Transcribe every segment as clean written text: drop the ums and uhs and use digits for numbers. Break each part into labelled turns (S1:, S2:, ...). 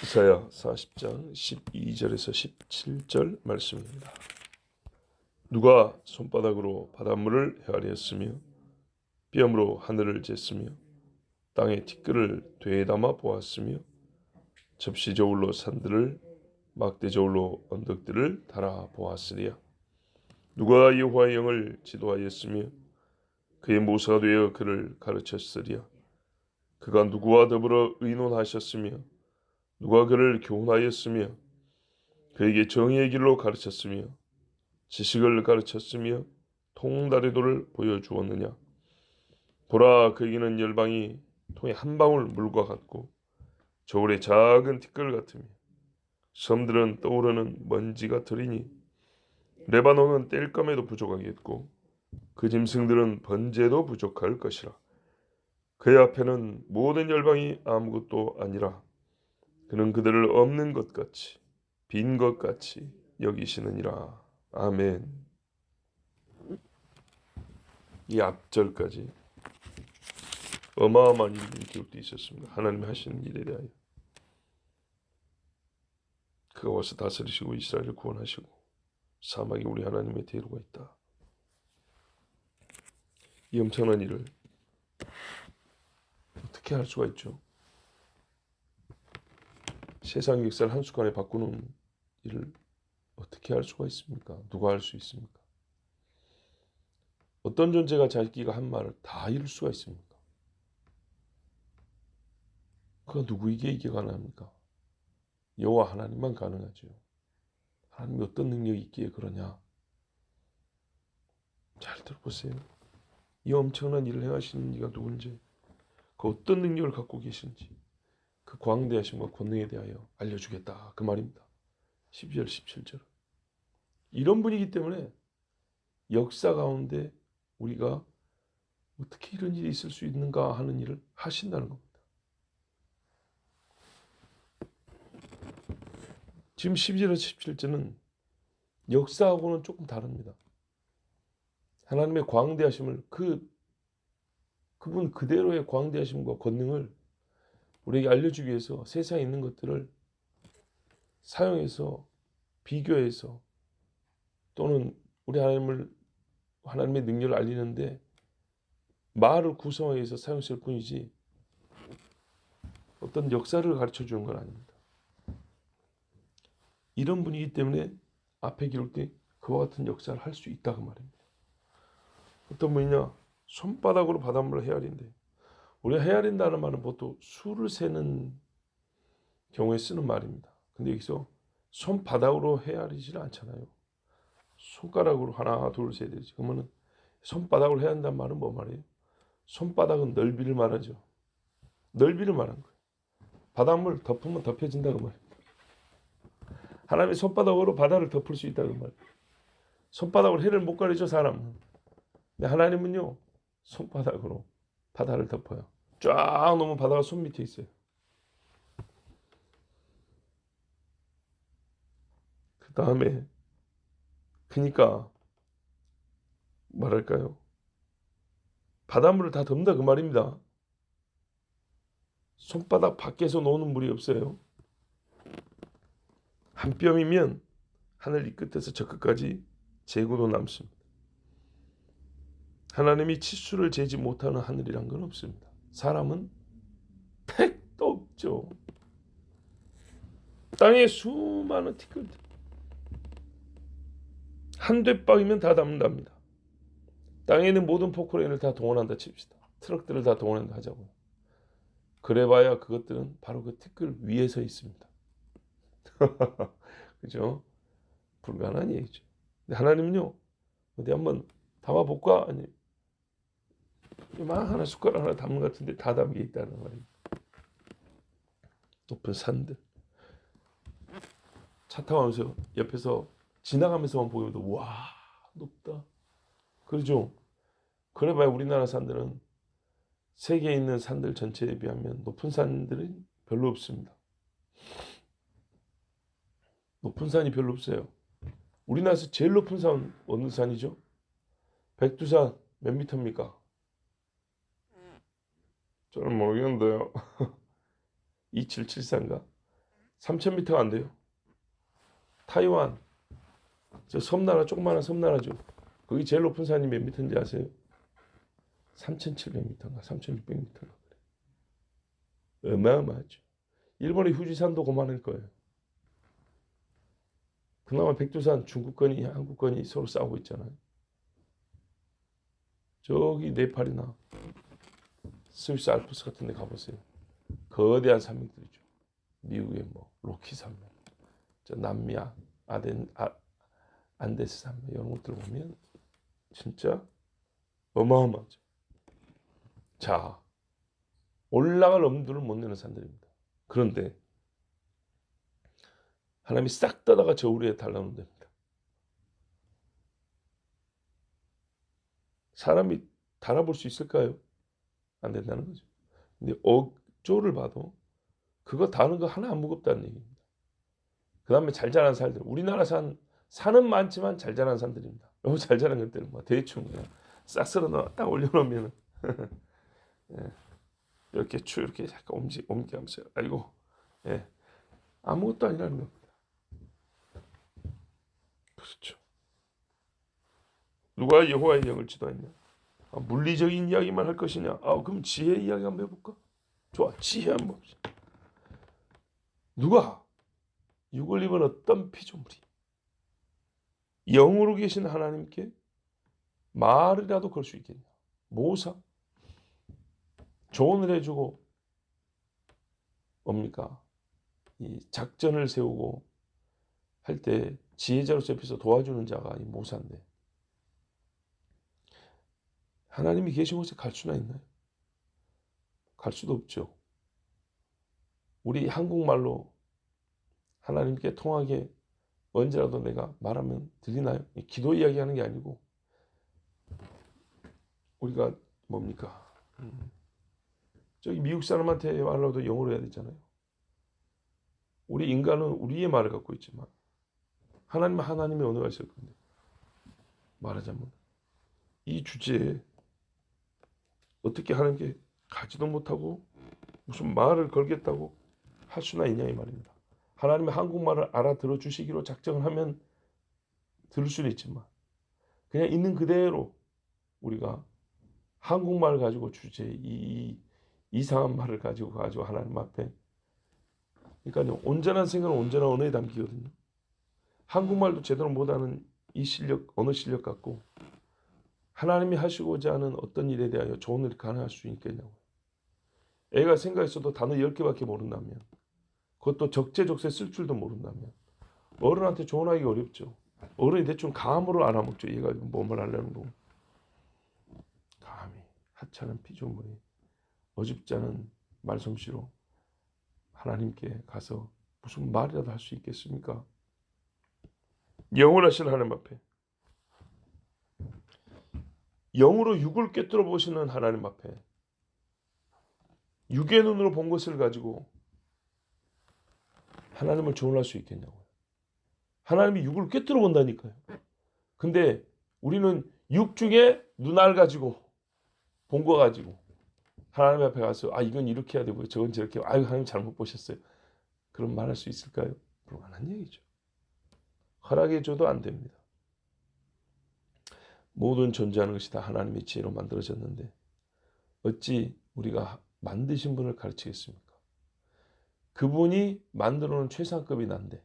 S1: 이사야 40장 12절에서 17절 말씀입니다. 누가 손바닥으로 바닷물을 헤아렸으며 뼘으로 하늘을 쟀으며 땅의 티끌을 되담아 보았으며 접시 저울로 산들을 막대 저울로 언덕들을 달아 보았으리야. 누가 여호와의 영을 지도하였으며 그의 모사가 되어 그를 가르쳤으리야. 그가 누구와 더불어 의논하셨으며 누가 그를 교훈하였으며 그에게 정의의 길로 가르쳤으며 지식을 가르쳤으며 통다리도를 보여주었느냐. 보라, 그에게는 열방이 통에 한 방울 물과 같고 저울의 작은 티끌 같으며 섬들은 떠오르는 먼지 같으리니 레바논은 땔감에도 부족하겠고 그 짐승들은 번제도 부족할 것이라. 그의 앞에는 모든 열방이 아무것도 아니라 그는 그들을 없는 것 같이 빈 것 같이 여기시느니라. 아멘. 이 앞절까지 어마어마한 일들이 기록되어 있었습니다. 하나님이 하시는 일에 대하여 그가 와서 다스리시고 이스라엘을 구원하시고 사막에 우리 하나님의 대로가 있다. 이 엄청난 일을 어떻게 할 수가 있죠? 세상 역사를 한순간에 바꾸는 일을 어떻게 할 수가 있습니까? 누가 할 수 있습니까? 어떤 존재가 자기가 한 말을 다 이룰 수가 있습니까? 그가 누구에게 이게 가능합니까? 여호와 하나님만 가능하죠. 하나님이 어떤 능력이 있기에 그러냐? 잘 들어보세요. 이 엄청난 일을 행하시는 이가 누군지, 그 어떤 능력을 갖고 계신지, 그 광대하심과 권능에 대하여 알려주겠다. 그 말입니다. 12절, 17절. 이런 분이기 때문에 역사 가운데 우리가 어떻게 이런 일이 있을 수 있는가 하는 일을 하신다는 겁니다. 지금 12절에서 17절은 역사하고는 조금 다릅니다. 하나님의 광대하심을 그분 그대로의 광대하심과 권능을 우리에게 알려주기 위해서 세상에 있는 것들을 사용해서 비교해서 또는 우리 하나님의 능력을 알리는데 말을 구성하기 위해서 사용했을 뿐이지 어떤 역사를 가르쳐 주는 건 아닙니다. 이런 분이기 때문에 앞에 기록된 그와 같은 역사를 할 수 있다 그 말입니다. 어떤 분이냐? 손바닥으로 바닷물을 헤아린대. 우리가 헤아린다는 말은 보통 수를 세는 경우에 쓰는 말입니다. 근데 여기서 손바닥으로 헤아리지는 않잖아요. 손가락으로 하나 둘 셋 되지. 그러면은 손바닥으로 헤아린다는 말은 뭐 말이에요? 손바닥은 넓이를 말하죠. 넓이를 말한 거예요. 바닷물 덮으면 덮여진다고 말이에요. 하나님의 손바닥으로 바다를 덮을 수 있다는 말이에요. 손바닥으로 해를 못 가리죠 사람은. 근데 하나님은요 손바닥으로 바다를 덮어요. 쫙 놓으면 바다가 손 밑에 있어요. 그 다음에 그러니까 말할까요? 바닷물을 다 덮는다 그 말입니다. 손바닥 밖에서 노는 물이 없어요. 한 뼘이면 하늘 이 끝에서 저 끝까지 재고도 남습니다. 하나님이 치수를 재지 못하는 하늘이란 건 없습니다. 사람은 택도 없죠. 땅에 수많은 티끌들 한 대박이면 다 담는답니다. 땅에 있는 모든 포크레인을 다 동원한다 칩시다. 트럭들을 다 동원한다 하자고요. 그래봐야 그것들은 바로 그 티끌 위에 서 있습니다. 그죠? 불가능한 얘기죠. 근데 하나님은요, 어디 한번 담아볼까? 아니, 이만한 숟가락 하나 담는 것 같은데 다 담겨 있다는 말입니다. 높은 산들. 차 타면서 옆에서 지나가면서만 보여도 와 높다. 그러죠? 그래봐야 우리나라 산들은 세계에 있는 산들 전체에 비하면 높은 산들은 별로 없습니다. 높은 산이 별로 없어요. 우리나라에서 제일 높은 산 어느 산이죠? 백두산 몇 미터입니까? 저는 모르겠는데요. 2774인가? 3,000m가 안 돼요. 타이완 저 섬나라 조그마한 섬나라죠. 거기 제일 높은 산이 몇 미터인지 아세요? 3,700m인가 3,600m인가 그래. 어마어마하죠. 일본의 후지산도 그만할 거예요. 그나마 백두산 중국권이 한국권이 서로 싸우고 있잖아요. 저기 네팔이나 스위스 알프스 같은 데 가보세요. 거대한 산맥들이죠. 미국의 뭐 로키 산맥, 저 남미 안데스 산맥 이런 것들 보면 진짜 어마어마하죠. 자, 올라갈 엄두를 못 내는 산들입니다. 그런데 하나님이 싹 떠다가 저 위에 달라놓으면 됩니다. 사람이 달아볼 수 있을까요? 안 된다는 거죠. 근데 억조를 봐도 그거 다는 거 하나 안 무겁다는 얘기입니다. 그 다음에 잘 자란 산들. 우리나라 산은 많지만 잘 자란 산들입니다. 너무 잘 자란 것들은 뭐 대충 그냥 싹 쓸어 딱 올려놓으면 예, 이렇게 이렇게 약간 옮기면서 아이고 예, 아무것도 아니라는 겁니다. 그렇죠. 누가 여호와의 영을 지도했냐? 물리적인 이야기만 할 것이냐? 그럼 지혜 이야기 한번 해볼까? 좋아, 지혜 한번 봅시다. 누가 육을 입은 어떤 피조물이 영으로 계신 하나님께 말이라도 걸 수 있겠냐? 모사 조언을 해주고 뭡니까? 이 작전을 세우고 할 때 지혜자로서 옆에서 도와주는 자가 이 모사인데 하나님이 계신 곳에 갈 수나 있나요? 갈 수도 없죠. 우리 한국말로 하나님께 통하게 언제라도 내가 말하면 들리나요? 기도 이야기하는 게 아니고 우리가 뭡니까? 저기 미국 사람한테 말로도 영어로 해야 되잖아요. 우리 인간은 우리의 말을 갖고 있지만 하나님은 하나님의 언어가 있을 건데 말하자면 이 주제에 어떻게 하나님께 가지도 못하고 무슨 말을 걸겠다고 할 수나 있냐 이 말입니다. 하나님의 한국말을 알아들어 주시기로 작정을 하면 들을 수는 있지만 그냥 있는 그대로 우리가 한국말을 가지고 주제 이 이상한 말을 가지고 하나님 앞에 그러니까 온전한 생각은 온전한 언어에 담기거든요. 한국말도 제대로 못하는 이 실력 언어 실력 갖고 하나님이 하시고자 하는 어떤 일에 대하여 조언을 가능할 수 있겠냐고요. 애가 생각했어도 단어 10개밖에 모른다면 그것도 적재적소에 쓸 줄도 모른다면 어른한테 조언하기가 어렵죠. 어른이 대충 감으로 알아먹죠. 얘가 뭐만 하려는 거고. 감히 하찮은 피조물이 어줍지 않은 말솜씨로 하나님께 가서 무슨 말이라도 할 수 있겠습니까? 영원하신 하나님 앞에 영으로 육을 꿰뚫어 보시는 하나님 앞에 육의 눈으로 본 것을 가지고 하나님을 조언할 수 있겠냐고요. 하나님이 육을 꿰뚫어 본다니까요. 근데 우리는 육 중에 눈알 가지고 본 거 가지고 하나님 앞에 가서 이건 이렇게 해야 되고요. 저건 저렇게 하나님 잘못 보셨어요. 그런 말 할 수 있을까요? 불가능한 얘기죠. 허락해 줘도 안 됩니다. 모든 존재하는 것이 다 하나님의 지혜로 만들어졌는데 어찌 우리가 만드신 분을 가르치겠습니까? 그분이 만들어 놓은 최상급이 난데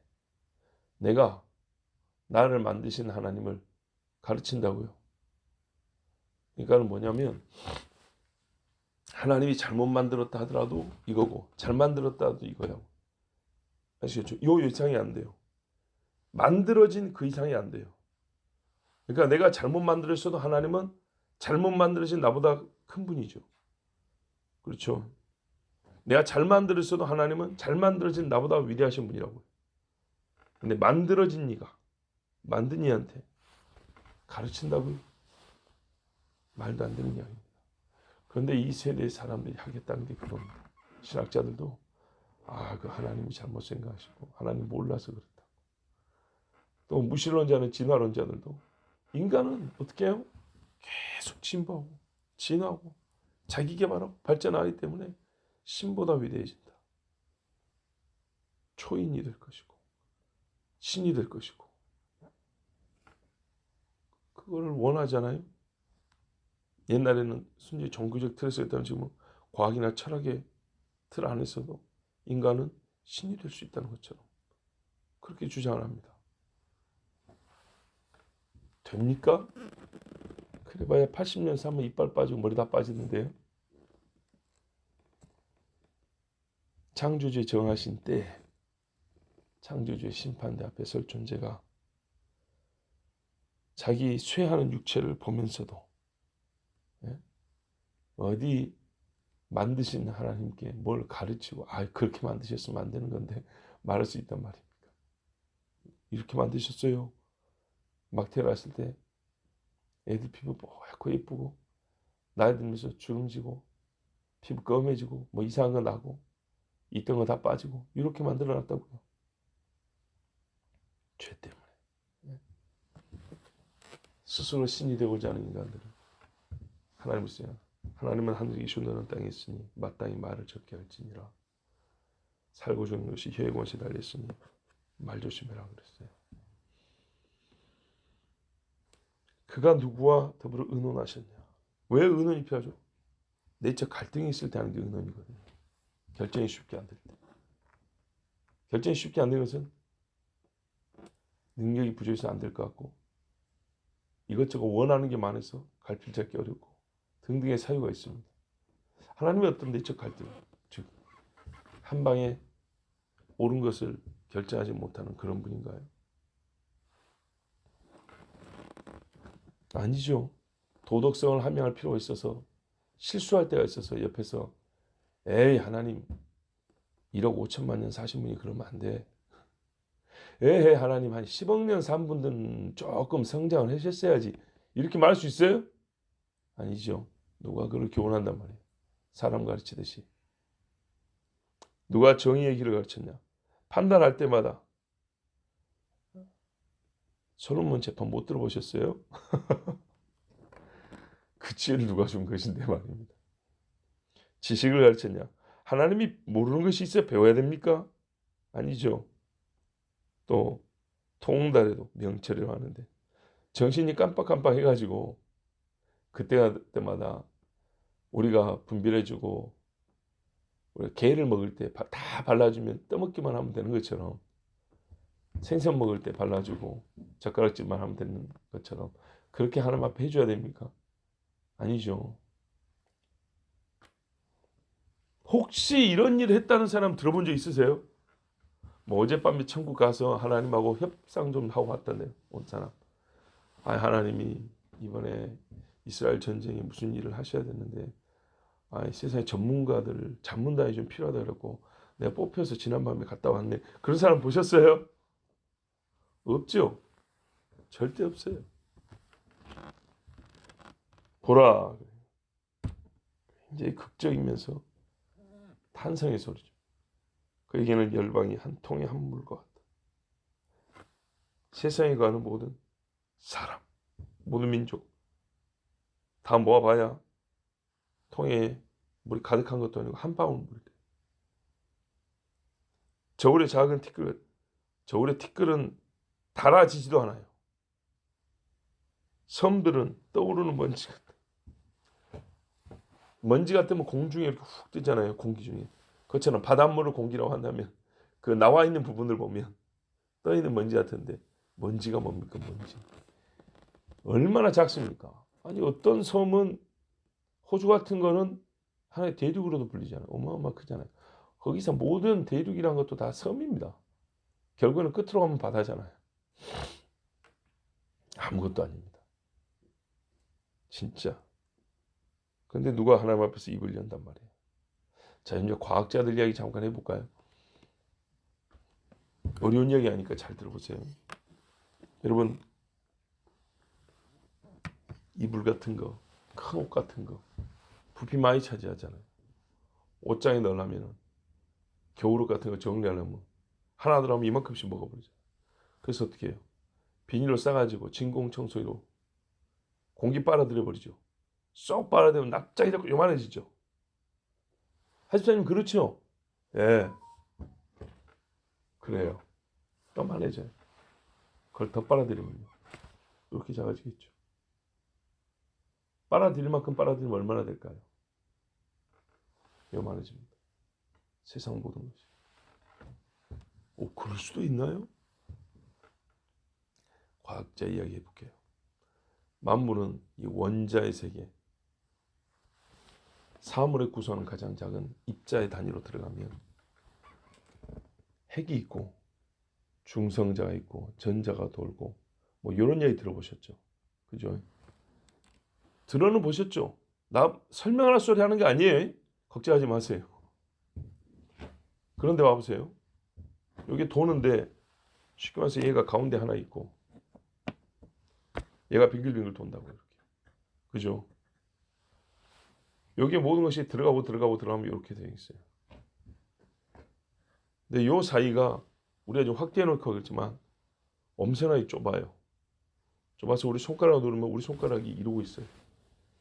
S1: 내가 나를 만드신 하나님을 가르친다고요. 그러니까 뭐냐면 하나님이 잘못 만들었다 하더라도 이거고 잘 만들었다 하도 이거야. 아시겠죠? 요 이상이 안 돼요. 만들어진 그 이상이 안 돼요. 그러니까 내가 잘못 만들었어도 하나님은 잘못 만들어진 나보다 큰 분이죠. 그렇죠? 내가 잘 만들었어도 하나님은 잘 만들어진 나보다 위대하신 분이라고요. 근데 만들어진 이가 만든 이한테 가르친다고요? 말도 안 되는 이야기입니다. 그런데 이 세대의 사람들이 하겠다는 게 그겁니다. 신학자들도 그 하나님이 잘못 생각하시고 하나님 몰라서 그렇다. 또 무신론자는 진화론자들도 인간은 어떻게 해요? 계속 진보하고 진화하고 자기 개발하고 발전하기 때문에 신보다 위대해진다. 초인이 될 것이고 신이 될 것이고 그걸 원하잖아요. 옛날에는 순전히 종교적 틀에서 했다면 지금은 과학이나 철학의 틀 안에서도 인간은 신이 될 수 있다는 것처럼 그렇게 주장을 합니다. 됩니까? 그래봐야 80년 살면 이빨 빠지고 머리 다 빠지는데요. 창조주의 정하신 때 창조주의 심판대 앞에 설 존재가 자기 쇠하는 육체를 보면서도 어디 만드신 하나님께 뭘 가르치고 그렇게 만드셨으면 안 되는 건데 말할 수 있단 말입니까? 이렇게 만드셨어요. 막 태어났을 때 애들 피부 뽀얗고 예쁘고 나이 들면서 주름지고 피부 검해지고 뭐 이상한 거 나고 있던 거 다 빠지고 이렇게 만들어놨다고요. 죄 때문에. 스스로 신이 되고자 하는 인간들은 하나님을 써요. 하나님은 하늘에 계시고 너는 땅에 있으니 마땅히 말을 적게 할지니라. 살고 죽는 것이 혀의 권세 달렸으니 말 조심해라 그랬어요. 그가 누구와 더불어 의논하셨냐. 왜 의논이 필요하죠? 내적 갈등이 있을 때 하는 게 의논이거든요. 결정이 쉽게 안 될 때. 결정이 쉽게 안 되는 것은 능력이 부족해서 안 될 것 같고 이것저것 원하는 게 많아서 갈피를 잡기 어렵고 등등의 사유가 있습니다. 하나님의 어떤 내적 갈등, 즉 한 방에 옳은 것을 결정하지 못하는 그런 분인가요? 아니죠. 도덕성을 함양할 필요가 있어서 실수할 때가 있어서 옆에서 에이 하나님 1억 5천만 년 사신 분이 그러면 안 돼. 에이 하나님 한 10억 년 산 분들은 조금 성장을 하셨어야지. 이렇게 말할 수 있어요? 아니죠. 누가 그걸 교훈한단 말이에요. 사람 가르치듯이. 누가 정의의 길을 가르쳤냐. 판단할 때마다 솔로몬 재판 못 들어보셨어요? 그 지혜를 누가 준 것인데 말입니다. 지식을 가르쳤냐. 하나님이 모르는 것이 있어야 배워야 됩니까? 아니죠. 또 통달에도 명철이라고 하는데 정신이 깜빡깜빡 해가지고 그때마다 우리가 분별해주고 우리가 게를 먹을 때 다 발라주면 떠먹기만 하면 되는 것처럼 생선 먹을 때 발라주고 젓가락질만 하면 되는 것처럼 그렇게 하나님 앞에 해줘야 됩니까? 아니죠. 혹시 이런 일을 했다는 사람 들어본 적 있으세요? 뭐 어젯밤에 천국 가서 하나님하고 협상 좀 하고 왔다네요. 온 사람. 하나님이 이번에 이스라엘 전쟁에 무슨 일을 하셔야 되는데 세상에 전문가들 전문가이 좀 필요하다 그랬고 내가 뽑혀서 지난밤에 갔다 왔네. 그런 사람 보셨어요? 없죠. 절대 없어요. 보라. 이제 극적이면서 탄성의 소리죠. 그에게는 열방이 한 통의 한 물과 같다. 세상에 가는 모든 사람, 모든 민족 다 모아봐야 통에 물이 가득한 것도 아니고 한 방울 물이 돼. 저울의 작은 티끌, 저울의 티끌은 닳아지지도 않아요. 섬들은 떠오르는 먼지 같다. 먼지 같으면 공중에 이렇게 훅 뜨잖아요. 공기 중에. 그것처럼 바닷물을 공기라고 한다면 그 나와 있는 부분을 보면 떠 있는 먼지 같은데 먼지가 뭡니까? 먼지. 얼마나 작습니까? 아니 어떤 섬은 호주 같은 거는 하나의 대륙으로도 불리잖아요. 어마어마 크잖아요. 거기서 모든 대륙이란 것도 다 섬입니다. 결국에는 끝으로 가면 바다잖아요. 아무것도 아닙니다. 진짜. 근데 누가 하나님 앞에서 입을 연단 말이에요. 자, 이제 과학자들 이야기 잠깐 해볼까요? 어려운 이야기 하니까 잘 들어보세요. 여러분, 이불 같은 거, 큰 옷 같은 거, 부피 많이 차지하잖아요. 옷장에 넣으려면 겨울옷 같은 거 정리하려면 하나 들어가면 이만큼씩 먹어버리죠. 그래서 어떻게 해요? 비닐로 싸가지고 진공청소기로 공기 빨아들여 버리죠. 쏙 빨아들면 납작이 자꾸 요만해지죠. 하집사님 그렇죠? 예. 그래요. 요만해져요. 그걸 더 빨아들이면요. 이렇게 작아지겠죠. 빨아들일 만큼 빨아들이면 얼마나 될까요? 요만해집니다. 세상 모든 것이. 그럴 수도 있나요? 과학자 이야기 해볼게요. 만물은 이 원자의 세계, 사물의 구성은 가장 작은 입자의 단위로 들어가면 핵이 있고 중성자가 있고 전자가 돌고 뭐 이런 얘기 들어보셨죠? 그죠? 들어는 보셨죠? 나 설명할 소리 하는 게 아니에요. 걱정하지 마세요. 그런데 와보세요. 여기 도는데 쉽게 말해서 얘가 가운데 하나 있고 얘가 빙글빙글 돈다고 이렇게. 그죠? 여기에 모든 것이 들어가면 이렇게 되어 있어요. 근데 요 사이가 우리가 좀 확대해 놓고 그렇지만 엄청나게 좁아요. 좁아서 우리 손가락을 누르면 우리 손가락이 이러고 있어요.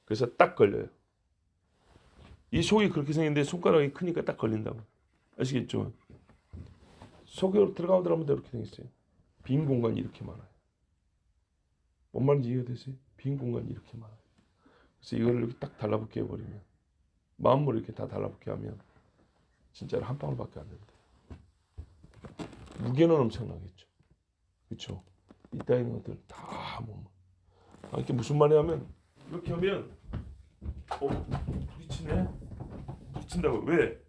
S1: 그래서 딱 걸려요. 이 속이 그렇게 생겼는데 손가락이 크니까 딱 걸린다고. 아시겠죠? 속으로 들어가면 이렇게 생겼어요. 빈 공간이 이렇게 많아요. 뭔 말인지 이해되세요? 빈 공간이 이렇게 많아요. 그래서 이거를 이렇게 딱 달라붙게 해버리면 마음을 이렇게 다 달라붙게 하면 진짜로 한 방울밖에 안 된다. 무게는 엄청나겠죠. 그렇죠? 이따위는 것들 다 뭐. 이게 무슨 말이냐면 이렇게 하면 부딪히네. 부딪힌다고. 왜?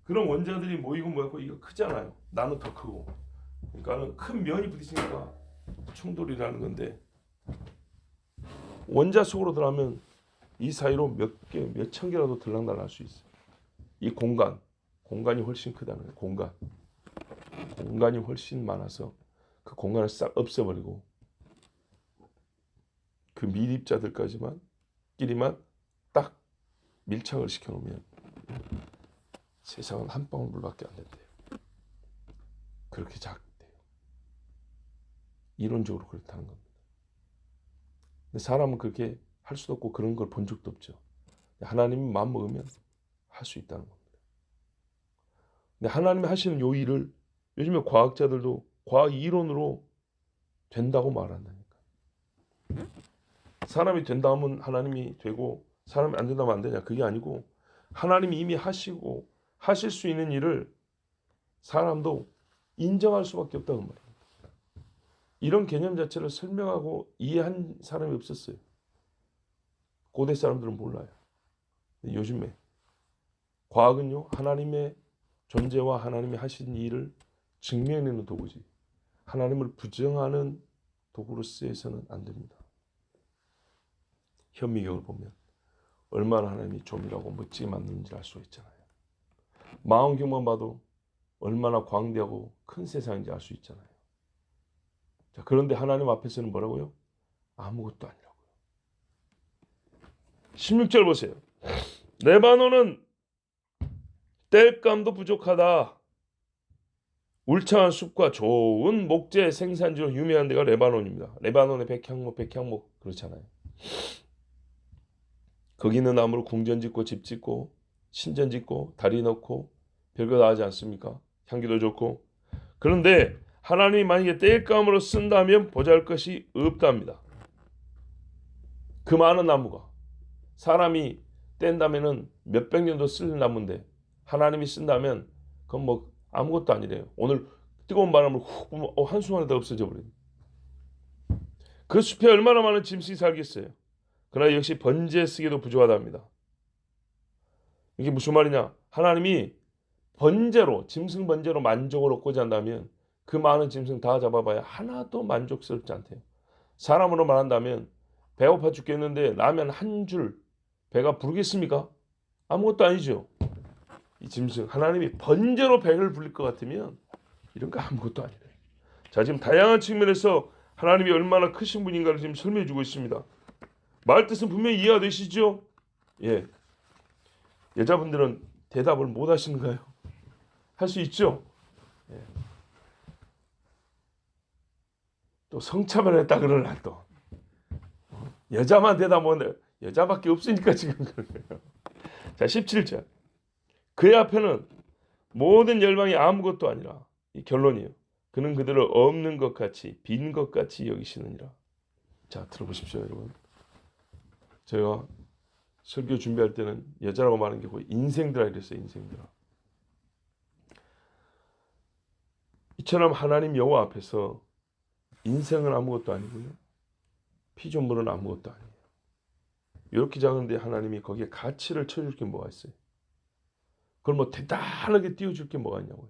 S1: 그런 원자들이 모이고 모였고 이거 크잖아요. 나는 더 크고. 그러니까 큰 면이 부딪히니까 충돌이라는 건데 원자 속으로 들어가면 이 사이로 몇 천 개라도 들락날락 할 수 있어요. 이 공간이 훨씬 크다는 거예요. 공간이 훨씬 많아서 그 공간을 싹 없애버리고 그 밀입자들까지만 끼리만 딱 밀착을 시켜놓으면 세상은 한 방울 물밖에 안 된대요. 그렇게 작대요. 이론적으로 그렇다는 겁니다. 근데 사람은 그렇게 할 수도 없고 그런 걸 본 적도 없죠. 하나님이 마음 먹으면 할 수 있다는 겁니다. 근데 하나님이 하시는 요 일을 요즘에 과학자들도 과학 이론으로 된다고 말한다니까. 사람이 된다 하면 하나님이 되고 사람이 안 된다면 안 되냐? 그게 아니고 하나님이 이미 하시고 하실 수 있는 일을 사람도 인정할 수밖에 없다는 말이에요. 이런 개념 자체를 설명하고 이해한 사람이 없었어요. 고대 사람들은 몰라요. 요즘에 과학은요 하나님의 존재와 하나님이 하신 일을 증명하는 도구지 하나님을 부정하는 도구로 쓰여서는 안 됩니다. 현미경을 보면 얼마나 하나님이 조밀하고 멋지게 만드는지 알 수 있잖아요. 망원경만 봐도 얼마나 광대하고 큰 세상인지 알 수 있잖아요. 자, 그런데 하나님 앞에서는 뭐라고요? 아무것도 아니라고요. 16절 보세요. 레바논은 땔감도 부족하다. 울창한 숲과 좋은 목재 생산지로 유명한 데가 레바논입니다. 레바논의 백향목 그렇잖아요. 거기 있는 나무로 궁전 짓고 집 짓고 신전 짓고 다리 넣고 별거 다 하지 않습니까? 향기도 좋고. 그런데 하나님이 만약에 땔감으로 쓴다면 보잘것이 없답니다. 그 많은 나무가 사람이 뗀다면은 몇백 년도 쓸 나무인데 하나님이 쓴다면 그건 뭐 아무것도 아니래요. 오늘 뜨거운 바람을 훅 불면 한순간에 다 없어져 버려요. 그 숲에 얼마나 많은 짐승이 살겠어요. 그러나 역시 번제 쓰기도 부족하답니다. 이게 무슨 말이냐? 하나님이 짐승 번제로 만족을 얻고자 한다면 그 많은 짐승 다 잡아봐야 하나도 만족스럽지 않대요. 사람으로 말한다면 배고파 죽겠는데 라면 한 줄 배가 부르겠습니까? 아무것도 아니죠. 이 짐승 하나님이 번제로 배를 불릴 것 같으면 이런 거 아무것도 아니래요. 자, 지금 다양한 측면에서 하나님이 얼마나 크신 분인가를 지금 설명해 주고 있습니다. 말 뜻은 분명히 이해가 되시죠? 예. 여자분들은 대답을 못 하시는가요? 할 수 있죠? 예. 또 성차별 했다 그러나 또 여자만 대답 못해. 여자밖에 없으니까 지금 그래요. 자, 17절. 그의 앞에는 모든 열방이 아무것도 아니라 이 결론이에요. 그는 그들을 없는 것 같이 빈 것 같이 여기시느니라. 자, 들어보십시오, 여러분. 제가 설교 준비할 때는 여자라고 말하는 게 거의 인생들아 이랬어요. 인생들아. 이처럼 하나님 여호와 앞에서 인생은 아무것도 아니고요. 피조물은 아무것도 아니에요. 이렇게 작은데 하나님이 거기에 가치를 쳐줄 게 뭐가 있어요? 그걸 뭐 대단하게 띄워줄 게 뭐가 있냐고요.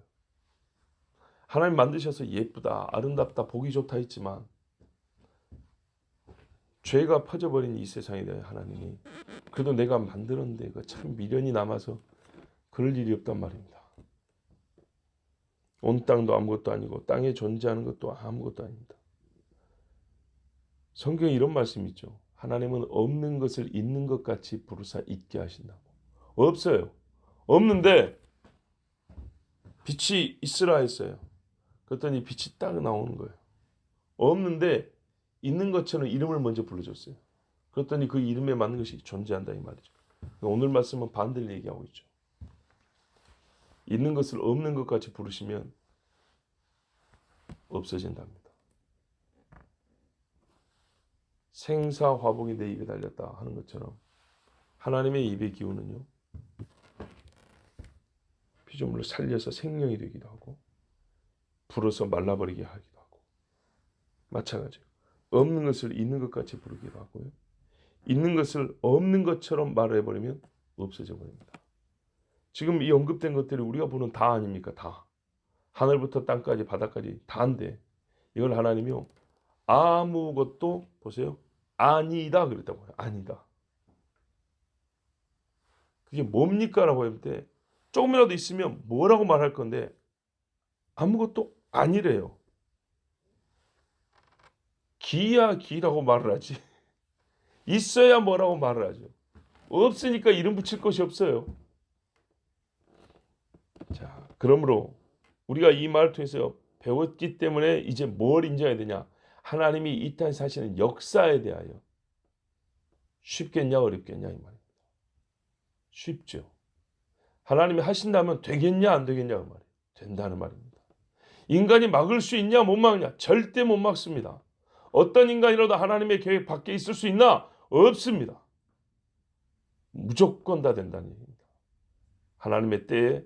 S1: 하나님 만드셔서 예쁘다, 아름답다, 보기 좋다 했지만 죄가 퍼져버린 이 세상에 대해 하나님이 그래도 내가 만들었는데 그 참 미련이 남아서 그럴 일이 없단 말입니다. 온 땅도 아무것도 아니고 땅에 존재하는 것도 아무것도 아닙니다. 성경에 이런 말씀이 있죠. 하나님은 없는 것을 있는 것 같이 부르사 있게 하신다고. 없어요. 없는데 빛이 있으라 했어요. 그랬더니 빛이 딱 나오는 거예요. 없는데 있는 것처럼 이름을 먼저 불러줬어요. 그랬더니 그 이름에 맞는 것이 존재한다 이 말이죠. 오늘 말씀은 반대를 얘기하고 있죠. 있는 것을 없는 것 같이 부르시면 없어진답니다. 생사화복이 내 입에 달렸다 하는 것처럼 하나님의 입의 기운은요. 피조물을 살려서 생명이 되기도 하고 불어서 말라버리게 하기도 하고 마찬가지예요. 없는 것을 있는 것 같이 부르기도 하고요. 있는 것을 없는 것처럼 말해버리면 없어져 버립니다. 지금 이 언급된 것들이 우리가 보는 다 아닙니까? 다. 하늘부터 땅까지 바다까지 다인데 이걸 하나님이요. 아무것도 보세요. 아니다 그랬다고요. 아니다. 그게 뭡니까? 라고 할 때 조금이라도 있으면 뭐라고 말할 건데 아무것도 아니래요. 기야 기라고 말을 하지. 있어야 뭐라고 말을 하죠. 없으니까 이름 붙일 것이 없어요. 자, 그러므로 우리가 이 말을 통해서 배웠기 때문에 이제 뭘 인정해야 되냐? 하나님이 이 땅에 사시는 역사에 대하여 쉽겠냐 어렵겠냐 이 말입니다. 쉽죠. 하나님이 하신다면 되겠냐 안 되겠냐 그 말이에요. 된다는 말입니다. 인간이 막을 수 있냐 못 막냐? 절대 못 막습니다. 어떤 인간이라도 하나님의 계획 밖에 있을 수 있나? 없습니다. 무조건 다 된다는 얘기입니다. 하나님의 때에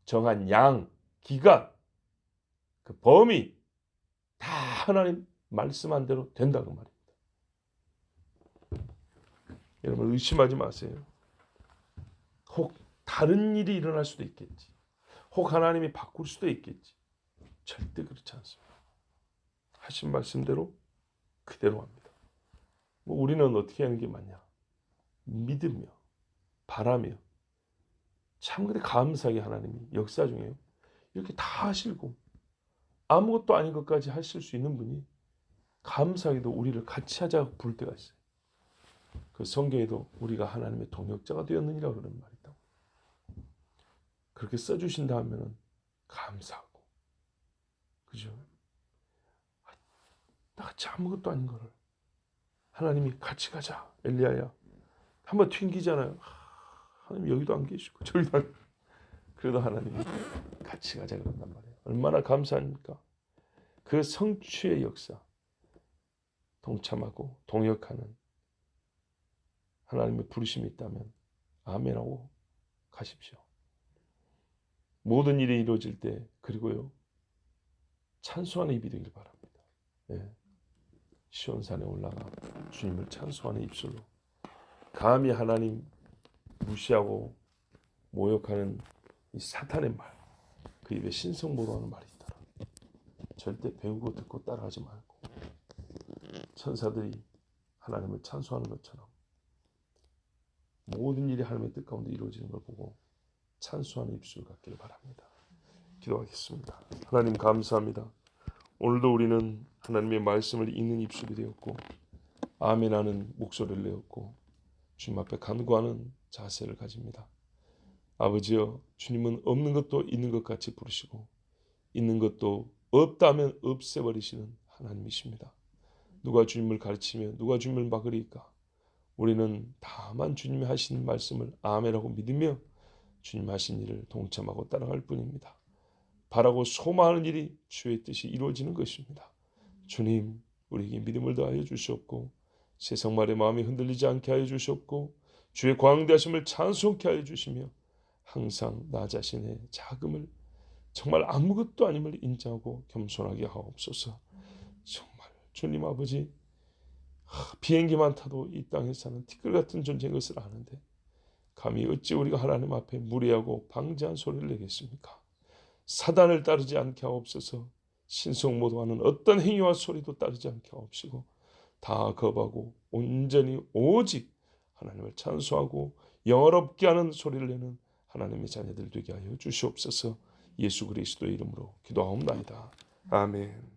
S1: 정한 양, 기간, 그 범위 다 하나님 말씀한 대로 된다고 말입니다. 여러분 의심하지 마세요. 혹 다른 일이 일어날 수도 있겠지. 혹 하나님이 바꿀 수도 있겠지. 절대 그렇지 않습니다. 하신 말씀대로 그대로 합니다. 뭐 우리는 어떻게 하는 게 맞냐? 믿으며 바라며 참 그래 감사하게 하나님이 역사 중에 이렇게 다 하시고 아무것도 아닌 것까지 하실 수 있는 분이 감사하게도 우리를 같이 하자고 부를 때가 있어요. 그 성경에도 우리가 하나님의 동역자가 되었느니라 그런 말이 있다고. 그렇게 써주신다 하면은 감사하고 그죠? 나같이 아무것도 아닌 거를 하나님이 같이 가자 엘리야야 한번 튕기잖아요. 하나님 여기도 안 계시고 저기도 안 그래도 하나님이 같이 가자 그런단 말이에요. 얼마나 감사합니까? 그 성취의 역사 동참하고 동역하는 하나님의 부르심이 있다면 아멘하고 가십시오. 모든 일이 이루어질 때 그리고요 찬송하는 입이 되길 바랍니다. 예. 시온산에 올라가 주님을 찬송하는 입술로 감히 하나님 무시하고 모욕하는 이 사탄의 말 그 입에 신성모로하는 말이 있더라. 절대 배우고 듣고 따라하지 말고 천사들이 하나님을 찬송하는 것처럼 모든 일이 하나님의 뜻 가운데 이루어지는 걸 보고 찬송하는 입술 갖기를 바랍니다. 기도하겠습니다. 하나님 감사합니다. 오늘도 우리는 하나님의 말씀을 읽는 입술이 되었고 아멘하는 목소리를 내었고 주님 앞에 간구하는 자세를 가집니다. 아버지여 주님은 없는 것도 있는 것 같이 부르시고 있는 것도 없다면 없애버리시는 하나님이십니다. 누가 주님을 가르치며 누가 주님을 막으리까? 우리는 다만 주님이 하신 말씀을 아멘하고 믿으며 주님 하신 일을 동참하고 따라갈 뿐입니다. 바라고 소망하는 일이 주의 뜻이 이루어지는 것입니다. 주님, 우리에게 믿음을 더하여 주시옵고 세상 말에 마음이 흔들리지 않게 하여 주시옵고 주의 광대하심을 찬송케 하여 주시며 항상 나 자신의 작음을 정말 아무것도 아님을 인정하고 겸손하게 하옵소서. 정말 주님 아버지, 비행기만 타도 이 땅에 사는 티끌 같은 존재인 것을 아는데 감히 어찌 우리가 하나님 앞에 무례하고 방지한 소리를 내겠습니까? 사단을 따르지 않게 하옵소서. 신성모독하는 어떤 행위와 소리도 따르지 않게 하옵시고 다 거부하고 온전히 오직 하나님을 찬송하고 영어롭게 하는 소리를 내는 하나님의 자녀들 되게 하여 주시옵소서. 예수 그리스도의 이름으로 기도하옵나이다. 아멘.